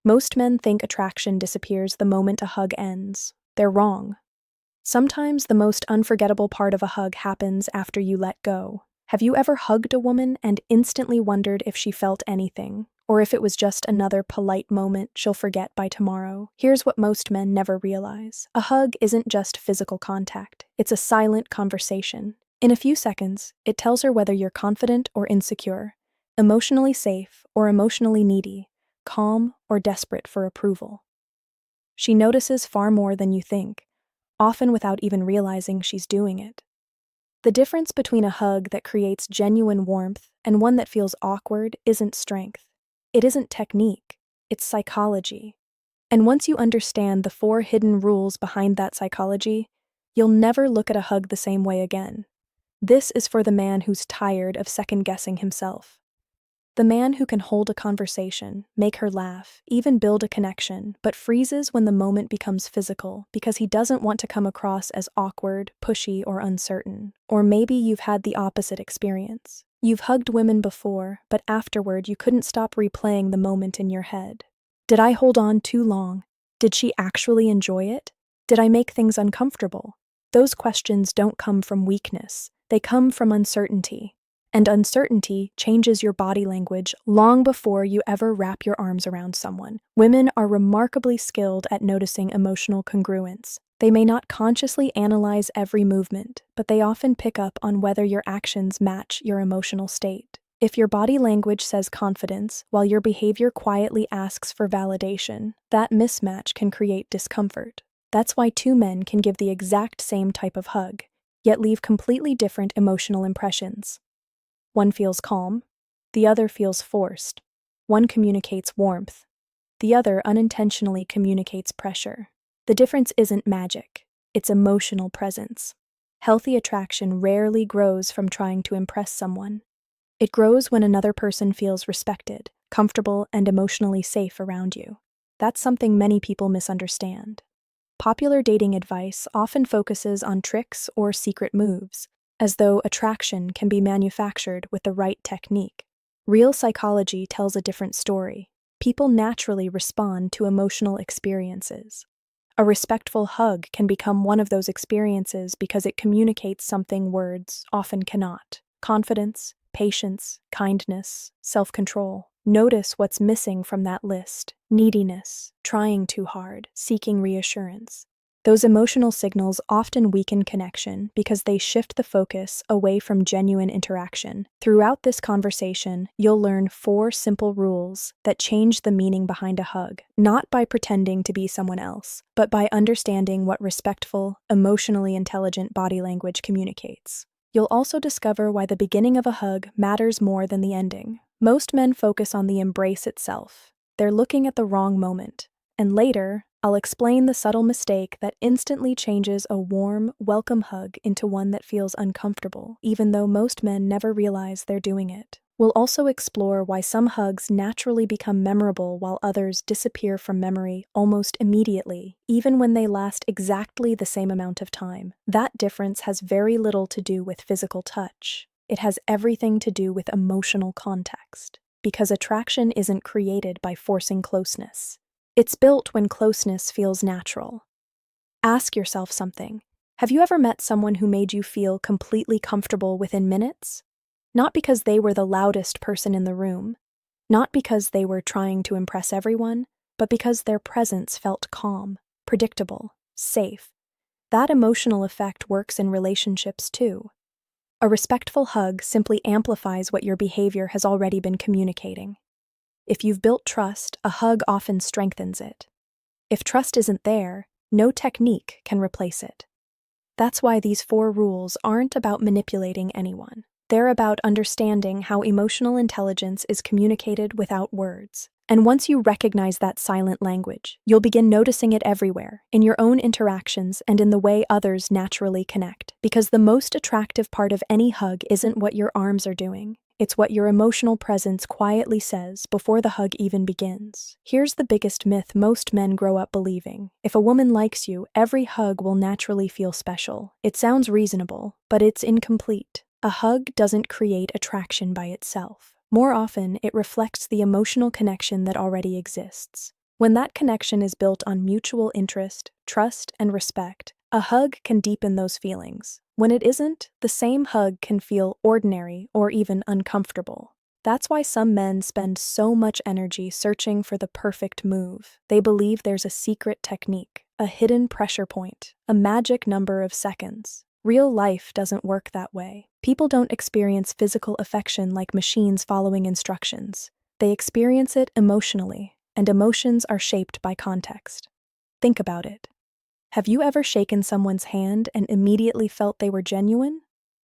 Most men think attraction disappears the moment a hug ends. They're wrong. Sometimes the most unforgettable part of a hug happens after you let go. Have you ever hugged a woman and instantly wondered if she felt anything, or if it was just another polite moment she'll forget by tomorrow? Here's what most men never realize. A hug isn't just physical contact. It's a silent conversation. In a few seconds, it tells her whether you're confident or insecure, emotionally safe or emotionally needy, calm or desperate for approval. She notices far more than you think, often without even realizing she's doing it. The difference between a hug that creates genuine warmth and one that feels awkward isn't strength. It isn't technique, it's psychology. And once you understand the 4 hidden rules behind that psychology, you'll never look at a hug the same way again. This is for the man who's tired of second-guessing himself. The man who can hold a conversation, make her laugh, even build a connection, but freezes when the moment becomes physical because he doesn't want to come across as awkward, pushy, or uncertain. Or maybe you've had the opposite experience. You've hugged women before, but afterward you couldn't stop replaying the moment in your head. Did I hold on too long? Did she actually enjoy it? Did I make things uncomfortable? Those questions don't come from weakness. They come from uncertainty. And uncertainty changes your body language long before you ever wrap your arms around someone. Women are remarkably skilled at noticing emotional congruence. They may not consciously analyze every movement, but they often pick up on whether your actions match your emotional state. If your body language says confidence, while your behavior quietly asks for validation, that mismatch can create discomfort. That's why 2 men can give the exact same type of hug, yet leave completely different emotional impressions. One feels calm, the other feels forced. One communicates warmth, the other unintentionally communicates pressure. The difference isn't magic, it's emotional presence. Healthy attraction rarely grows from trying to impress someone. It grows when another person feels respected, comfortable, and emotionally safe around you. That's something many people misunderstand. Popular dating advice often focuses on tricks or secret moves, as though attraction can be manufactured with the right technique. Real psychology tells a different story. People naturally respond to emotional experiences. A respectful hug can become one of those experiences because it communicates something words often cannot. Confidence, patience, kindness, self-control. Notice what's missing from that list. Neediness, trying too hard, seeking reassurance. Those emotional signals often weaken connection because they shift the focus away from genuine interaction. Throughout this conversation, you'll learn 4 simple rules that change the meaning behind a hug, not by pretending to be someone else, but by understanding what respectful, emotionally intelligent body language communicates. You'll also discover why the beginning of a hug matters more than the ending. Most men focus on the embrace itself. They're looking at the wrong moment. And later, I'll explain the subtle mistake that instantly changes a warm, welcome hug into one that feels uncomfortable, even though most men never realize they're doing it. We'll also explore why some hugs naturally become memorable while others disappear from memory almost immediately, even when they last exactly the same amount of time. That difference has very little to do with physical touch. It has everything to do with emotional context, because attraction isn't created by forcing closeness. It's built when closeness feels natural. Ask yourself something. Have you ever met someone who made you feel completely comfortable within minutes? Not because they were the loudest person in the room, not because they were trying to impress everyone, but because their presence felt calm, predictable, safe. That emotional effect works in relationships too. A respectful hug simply amplifies what your behavior has already been communicating. If you've built trust, a hug often strengthens it. If trust isn't there, no technique can replace it. That's why these 4 rules aren't about manipulating anyone. They're about understanding how emotional intelligence is communicated without words. And once you recognize that silent language, you'll begin noticing it everywhere, in your own interactions and in the way others naturally connect. Because the most attractive part of any hug isn't what your arms are doing. It's what your emotional presence quietly says before the hug even begins. Here's the biggest myth most men grow up believing. If a woman likes you, every hug will naturally feel special. It sounds reasonable, but it's incomplete. A hug doesn't create attraction by itself. More often, it reflects the emotional connection that already exists. When that connection is built on mutual interest, trust, and respect, a hug can deepen those feelings. When it isn't, the same hug can feel ordinary or even uncomfortable. That's why some men spend so much energy searching for the perfect move. They believe there's a secret technique, a hidden pressure point, a magic number of seconds. Real life doesn't work that way. People don't experience physical affection like machines following instructions. They experience it emotionally, and emotions are shaped by context. Think about it. Have you ever shaken someone's hand and immediately felt they were genuine?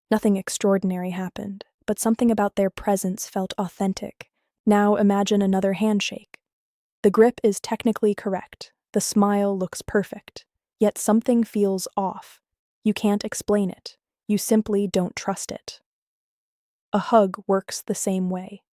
Nothing extraordinary happened, but something about their presence felt authentic. Now imagine another handshake. The grip is technically correct. The smile looks perfect. Yet something feels off. You can't explain it. You simply don't trust it. A hug works the same way.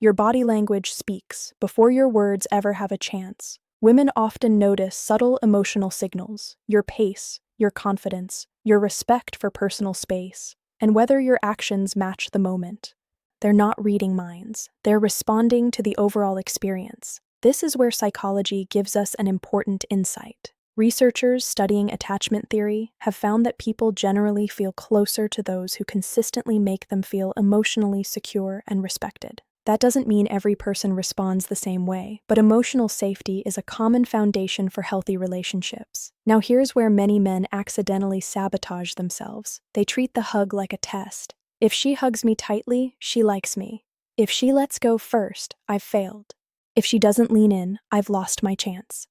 Your body language speaks before your words ever have a chance. Women often notice subtle emotional signals, your pace, your confidence, your respect for personal space, and whether your actions match the moment. They're not reading minds, they're responding to the overall experience. This is where psychology gives us an important insight. Researchers studying attachment theory have found that people generally feel closer to those who consistently make them feel emotionally secure and respected. That doesn't mean every person responds the same way, but emotional safety is a common foundation for healthy relationships. Now here's where many men accidentally sabotage themselves. They treat the hug like a test. If she hugs me tightly, she likes me. If she lets go first, I've failed. If she doesn't lean in, I've lost my chance.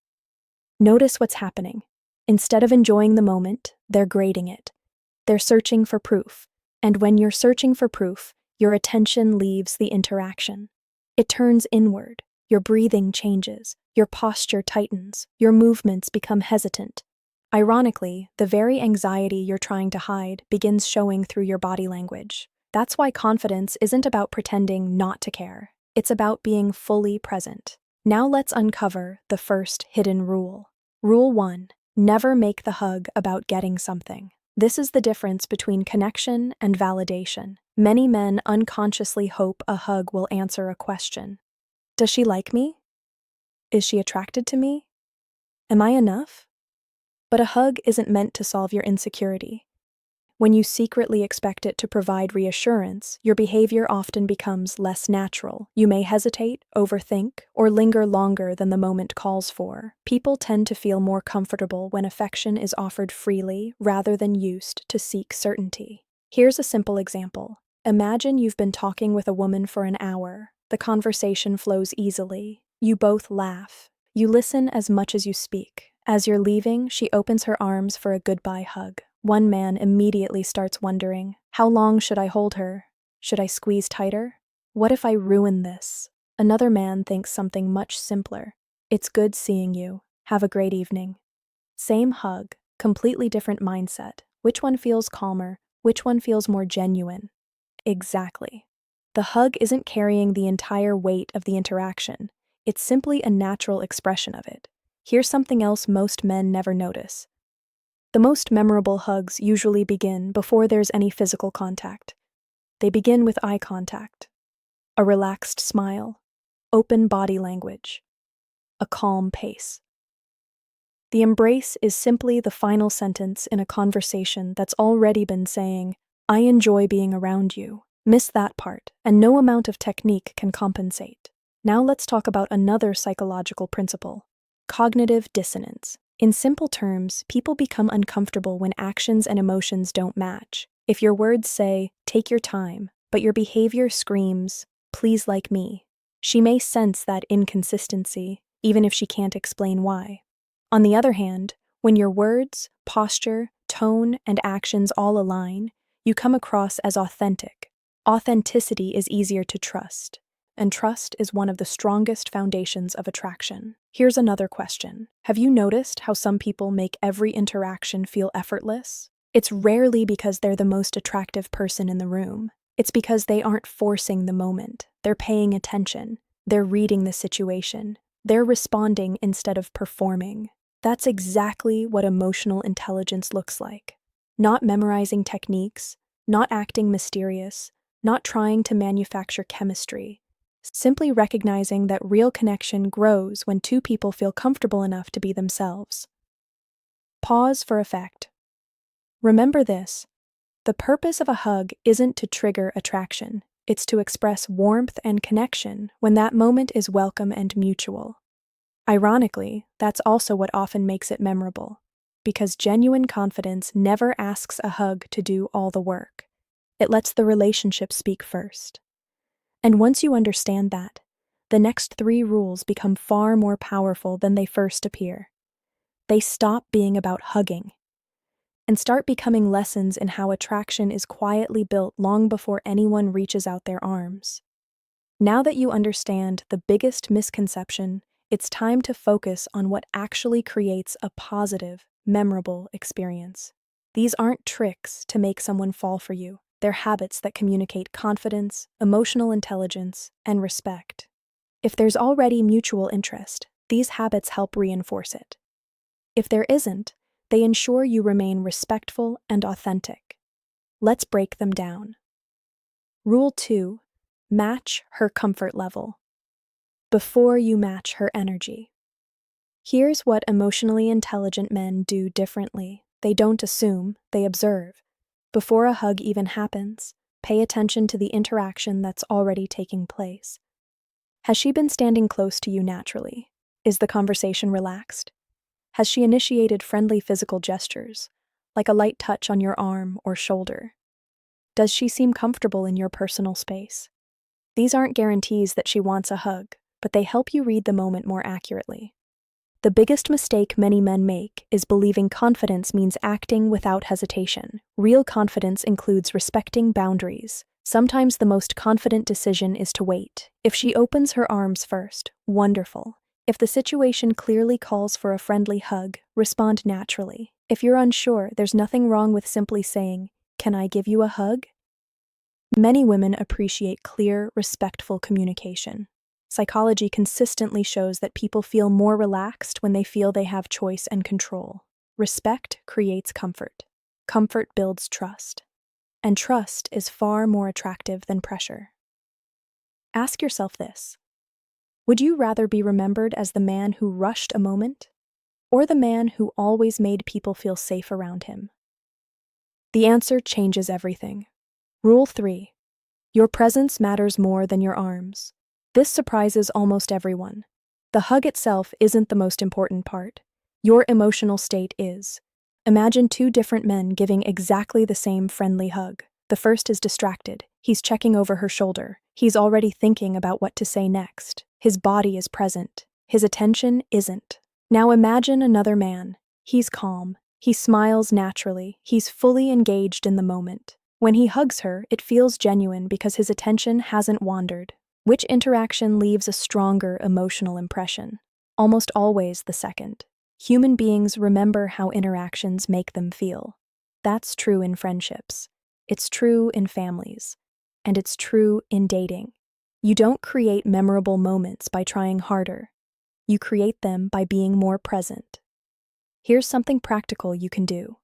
Notice what's happening. Instead of enjoying the moment, they're grading it. They're searching for proof. And when you're searching for proof, your attention leaves the interaction. It turns inward. Your breathing changes. Your posture tightens. Your movements become hesitant. Ironically, the very anxiety you're trying to hide begins showing through your body language. That's why confidence isn't about pretending not to care. It's about being fully present. Now let's uncover the first hidden rule. Rule 1. Never make the hug about getting something. This is the difference between connection and validation. Many men unconsciously hope a hug will answer a question. Does she like me? Is she attracted to me? Am I enough? But a hug isn't meant to solve your insecurity. When you secretly expect it to provide reassurance, your behavior often becomes less natural. You may hesitate, overthink, or linger longer than the moment calls for. People tend to feel more comfortable when affection is offered freely rather than used to seek certainty. Here's a simple example. Imagine you've been talking with a woman for an hour. The conversation flows easily. You both laugh. You listen as much as you speak. As you're leaving, she opens her arms for a goodbye hug. One man immediately starts wondering, how long should I hold her? Should I squeeze tighter? What if I ruin this? Another man thinks something much simpler. It's good seeing you. Have a great evening. Same hug, completely different mindset. Which one feels calmer? Which one feels more genuine? Exactly. The hug isn't carrying the entire weight of the interaction. It's simply a natural expression of it. Here's something else most men never notice. The most memorable hugs usually begin before there's any physical contact. They begin with eye contact, a relaxed smile, open body language, a calm pace. The embrace is simply the final sentence in a conversation that's already been saying, I enjoy being around you. Miss that part, and no amount of technique can compensate. Now let's talk about another psychological principle, cognitive dissonance. In simple terms, people become uncomfortable when actions and emotions don't match. If your words say, take your time, but your behavior screams, please like me, she may sense that inconsistency, even if she can't explain why. On the other hand, when your words, posture, tone, and actions all align, you come across as authentic. Authenticity is easier to trust, and trust is one of the strongest foundations of attraction. Here's another question. Have you noticed how some people make every interaction feel effortless? It's rarely because they're the most attractive person in the room. It's because they aren't forcing the moment. They're paying attention. They're reading the situation. They're responding instead of performing. That's exactly what emotional intelligence looks like. Not memorizing techniques, not acting mysterious, not trying to manufacture chemistry. simply recognizing that real connection grows when two people feel comfortable enough to be themselves. Pause for effect. Remember this: the purpose of a hug isn't to trigger attraction, it's to express warmth and connection when that moment is welcome and mutual. Ironically, that's also what often makes it memorable, because genuine confidence never asks a hug to do all the work. It lets the relationship speak first. And once you understand that, the next 3 rules become far more powerful than they first appear. They stop being about hugging and start becoming lessons in how attraction is quietly built long before anyone reaches out their arms. Now that you understand the biggest misconception, it's time to focus on what actually creates a positive, memorable experience. These aren't tricks to make someone fall for you. They're habits that communicate confidence, emotional intelligence, and respect. If there's already mutual interest, these habits help reinforce it. If there isn't, they ensure you remain respectful and authentic. Let's break them down. Rule 2: match her comfort level before you match her energy. Here's what emotionally intelligent men do differently. They don't assume, they observe. Before a hug even happens, pay attention to the interaction that's already taking place. Has she been standing close to you naturally? Is the conversation relaxed? Has she initiated friendly physical gestures, like a light touch on your arm or shoulder? Does she seem comfortable in your personal space? These aren't guarantees that she wants a hug, but they help you read the moment more accurately. The biggest mistake many men make is believing confidence means acting without hesitation. Real confidence includes respecting boundaries. Sometimes the most confident decision is to wait. If she opens her arms first, wonderful. If the situation clearly calls for a friendly hug, respond naturally. If you're unsure, there's nothing wrong with simply saying, "Can I give you a hug?" Many women appreciate clear, respectful communication. Psychology consistently shows that people feel more relaxed when they feel they have choice and control. Respect creates comfort. Comfort builds trust. And trust is far more attractive than pressure. Ask yourself this: would you rather be remembered as the man who rushed a moment, or the man who always made people feel safe around him? The answer changes everything. Rule 3: your presence matters more than your arms. This surprises almost everyone. The hug itself isn't the most important part. Your emotional state is. Imagine 2 different men giving exactly the same friendly hug. The first is distracted. He's checking over her shoulder. He's already thinking about what to say next. His body is present. His attention isn't. Now imagine another man. He's calm. He smiles naturally. He's fully engaged in the moment. When he hugs her, it feels genuine because his attention hasn't wandered. Which interaction leaves a stronger emotional impression? Almost always the second. Human beings remember how interactions make them feel. That's true in friendships. It's true in families. And it's true in dating. You don't create memorable moments by trying harder. You create them by being more present. Here's something practical you can do.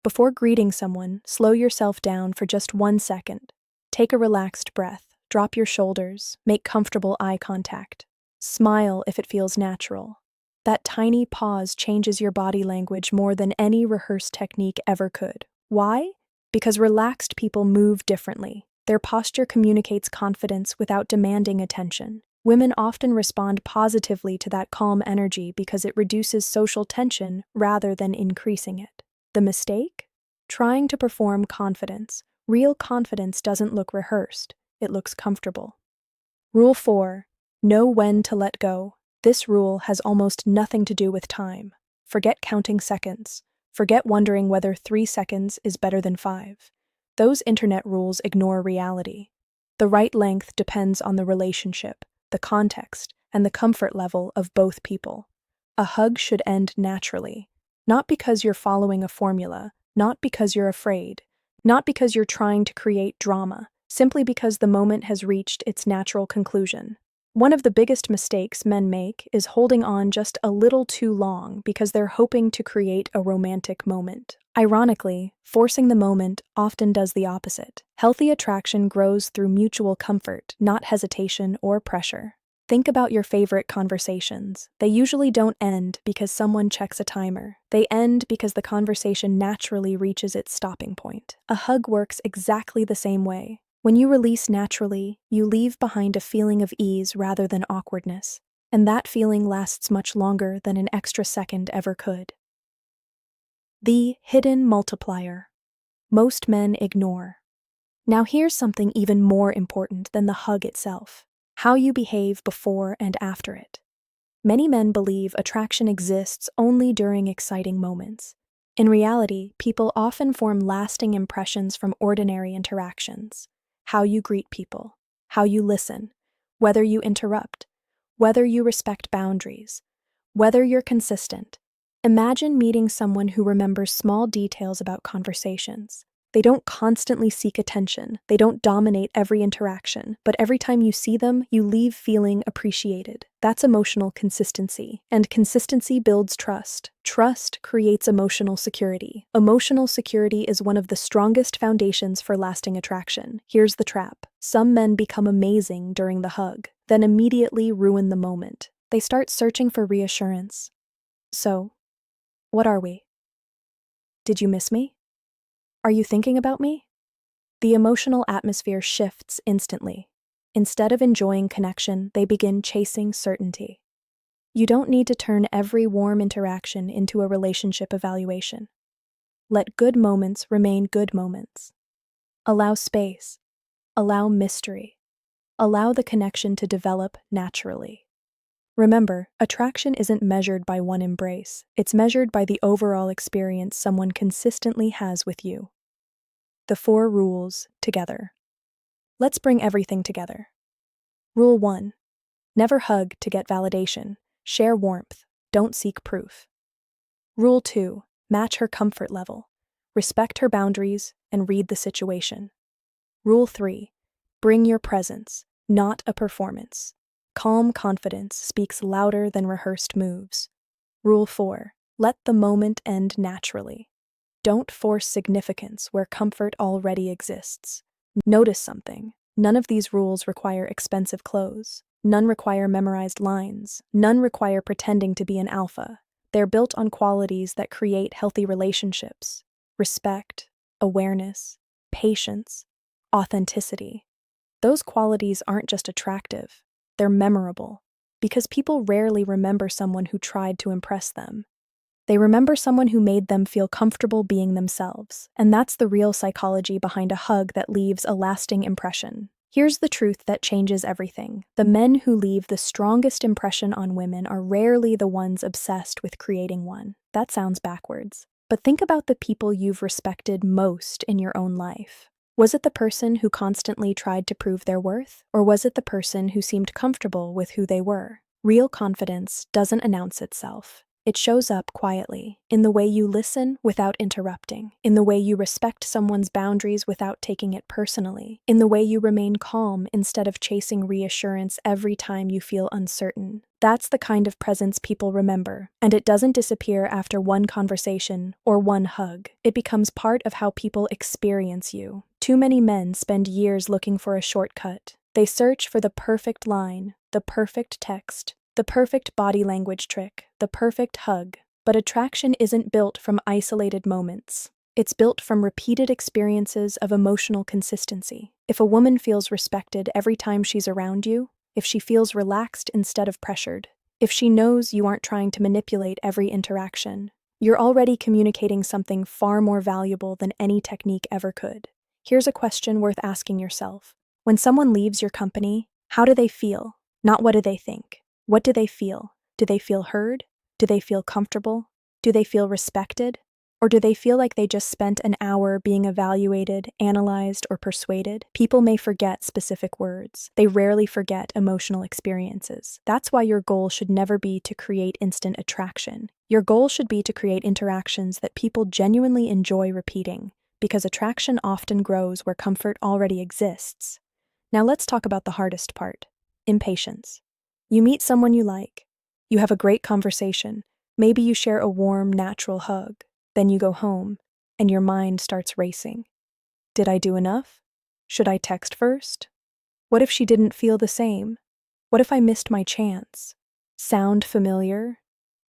Before greeting someone, slow yourself down for just 1 second. Take a relaxed breath. Drop your shoulders, make comfortable eye contact. Smile if it feels natural. That tiny pause changes your body language more than any rehearsed technique ever could. Why? Because relaxed people move differently. Their posture communicates confidence without demanding attention. Women often respond positively to that calm energy because it reduces social tension rather than increasing it. The mistake? Trying to perform confidence. Real confidence doesn't look rehearsed. It looks comfortable. Rule 4: know when to let go. This rule has almost nothing to do with time. Forget counting seconds. Forget wondering whether 3 seconds is better than 5. Those internet rules ignore reality. The right length depends on the relationship, the context, and the comfort level of both people. A hug should end naturally, not because you're following a formula, not because you're afraid, not because you're trying to create drama, simply because the moment has reached its natural conclusion. One of the biggest mistakes men make is holding on just a little too long because they're hoping to create a romantic moment. Ironically, forcing the moment often does the opposite. Healthy attraction grows through mutual comfort, not hesitation or pressure. Think about your favorite conversations. They usually don't end because someone checks a timer. They end because the conversation naturally reaches its stopping point. A hug works exactly the same way. When you release naturally, you leave behind a feeling of ease rather than awkwardness, and that feeling lasts much longer than an extra second ever could. The hidden multiplier. Most men ignore. Now here's something even more important than the hug itself: how you behave before and after it. Many men believe attraction exists only during exciting moments. In reality, people often form lasting impressions from ordinary interactions. How you greet people, how you listen, whether you interrupt, whether you respect boundaries, whether you're consistent. Imagine meeting someone who remembers small details about conversations. They don't constantly seek attention, they don't dominate every interaction, but every time you see them, you leave feeling appreciated. That's emotional consistency, and consistency builds trust. Trust creates emotional security. Emotional security is one of the strongest foundations for lasting attraction. Here's the trap: some men become amazing during the hug, then immediately ruin the moment. They start searching for reassurance. So, what are we? Did you miss me? Are you thinking about me? The emotional atmosphere shifts instantly. Instead of enjoying connection, they begin chasing certainty. You don't need to turn every warm interaction into a relationship evaluation. Let good moments remain good moments. Allow space. Allow mystery. Allow the connection to develop naturally. Remember, attraction isn't measured by one embrace. It's measured by the overall experience someone consistently has with you. The 4 rules together. Let's bring everything together. Rule 1. Never hug to get validation. Share warmth. Don't seek proof. Rule 2. Match her comfort level. Respect her boundaries and read the situation. Rule 3. Bring your presence, not a performance. Calm confidence speaks louder than rehearsed moves. Rule 4. Let the moment end naturally. Don't force significance where comfort already exists. Notice something: none of these rules require expensive clothes. None require memorized lines. None require pretending to be an alpha. They're built on qualities that create healthy relationships: respect, awareness, patience, authenticity. Those qualities aren't just attractive, they're memorable, because people rarely remember someone who tried to impress them. They remember someone who made them feel comfortable being themselves, and that's the real psychology behind a hug that leaves a lasting impression. Here's the truth that changes everything: the men who leave the strongest impression on women are rarely the ones obsessed with creating one. That sounds backwards. But think about the people you've respected most in your own life. Was it the person who constantly tried to prove their worth, or was it the person who seemed comfortable with who they were? Real confidence doesn't announce itself. It shows up quietly, in the way you listen without interrupting, in the way you respect someone's boundaries without taking it personally, in the way you remain calm instead of chasing reassurance every time you feel uncertain. That's the kind of presence people remember, and it doesn't disappear after one conversation or one hug. It becomes part of how people experience you. Too many men spend years looking for a shortcut. They search for the perfect line, the perfect text, the perfect body language trick, the perfect hug. But attraction isn't built from isolated moments. It's built from repeated experiences of emotional consistency. If a woman feels respected every time she's around you, if she feels relaxed instead of pressured, if she knows you aren't trying to manipulate every interaction, you're already communicating something far more valuable than any technique ever could. Here's a question worth asking yourself: when someone leaves your company, how do they feel? Not what do they think. What do they feel? Do they feel heard? Do they feel comfortable? Do they feel respected? Or do they feel like they just spent an hour being evaluated, analyzed, or persuaded? People may forget specific words. They rarely forget emotional experiences. That's why your goal should never be to create instant attraction. Your goal should be to create interactions that people genuinely enjoy repeating, because attraction often grows where comfort already exists. Now let's talk about the hardest part: impatience. You meet someone you like. You have a great conversation. Maybe you share a warm, natural hug. Then you go home, and your mind starts racing. Did I do enough? Should I text first? What if she didn't feel the same? What if I missed my chance? Sound familiar?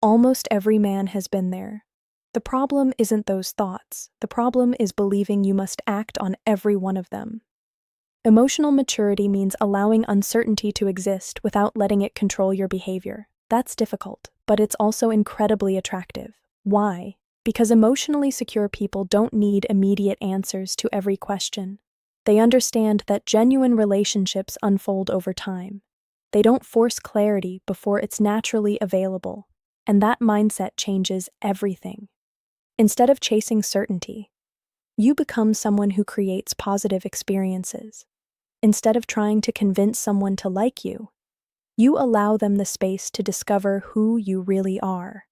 Almost every man has been there. The problem isn't those thoughts. The problem is believing you must act on every one of them. Emotional maturity means allowing uncertainty to exist without letting it control your behavior. That's difficult, but it's also incredibly attractive. Why? Because emotionally secure people don't need immediate answers to every question. They understand that genuine relationships unfold over time. They don't force clarity before it's naturally available, and that mindset changes everything. Instead of chasing certainty, you become someone who creates positive experiences. Instead of trying to convince someone to like you, you allow them the space to discover who you really are.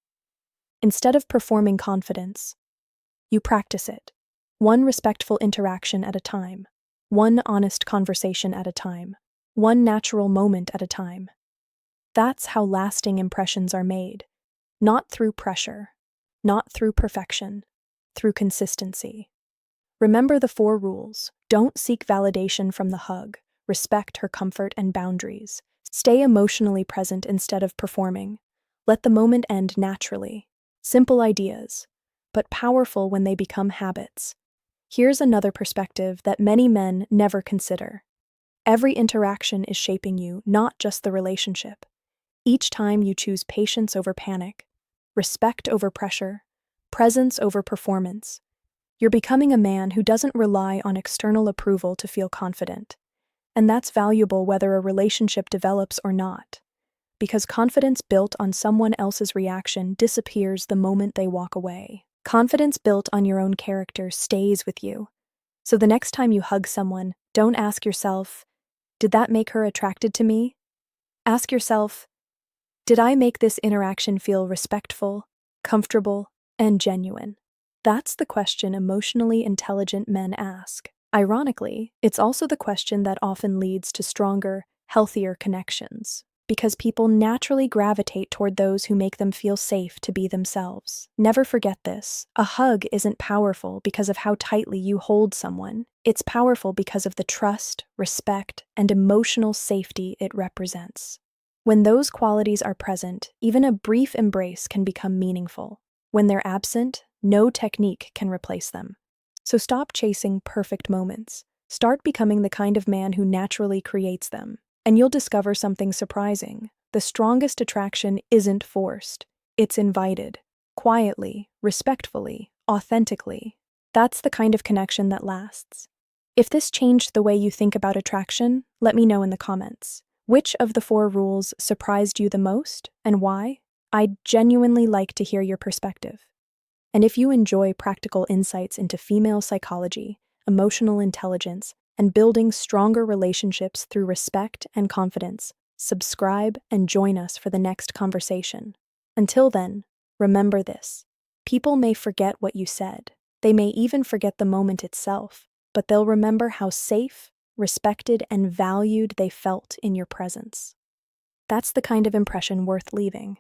Instead of performing confidence, you practice it, one respectful interaction at a time, one honest conversation at a time, one natural moment at a time. That's how lasting impressions are made, not through pressure, not through perfection, through consistency. Remember the 4 rules. Don't seek validation from the hug. Respect her comfort and boundaries. Stay emotionally present instead of performing. Let the moment end naturally. Simple ideas, but powerful when they become habits. Here's another perspective that many men never consider. Every interaction is shaping you, not just the relationship. Each time you choose patience over panic, respect over pressure, presence over performance, you're becoming a man who doesn't rely on external approval to feel confident. And that's valuable whether a relationship develops or not, because confidence built on someone else's reaction disappears the moment they walk away. Confidence built on your own character stays with you. So the next time you hug someone, don't ask yourself, did that make her attracted to me? Ask yourself, did I make this interaction feel respectful, comfortable, and genuine? That's the question emotionally intelligent men ask. Ironically, it's also the question that often leads to stronger, healthier connections, because people naturally gravitate toward those who make them feel safe to be themselves. Never forget this. A hug isn't powerful because of how tightly you hold someone. It's powerful because of the trust, respect, and emotional safety it represents. When those qualities are present, even a brief embrace can become meaningful. When they're absent, no technique can replace them. So stop chasing perfect moments. Start becoming the kind of man who naturally creates them. And you'll discover something surprising. The strongest attraction isn't forced. It's invited. Quietly, respectfully, authentically. That's the kind of connection that lasts. If this changed the way you think about attraction, let me know in the comments. Which of the 4 rules surprised you the most, and why? I'd genuinely like to hear your perspective. And if you enjoy practical insights into female psychology, emotional intelligence, and building stronger relationships through respect and confidence, subscribe and join us for the next conversation. Until then, remember this. People may forget what you said. They may even forget the moment itself, but they'll remember how safe, respected, and valued they felt in your presence. That's the kind of impression worth leaving.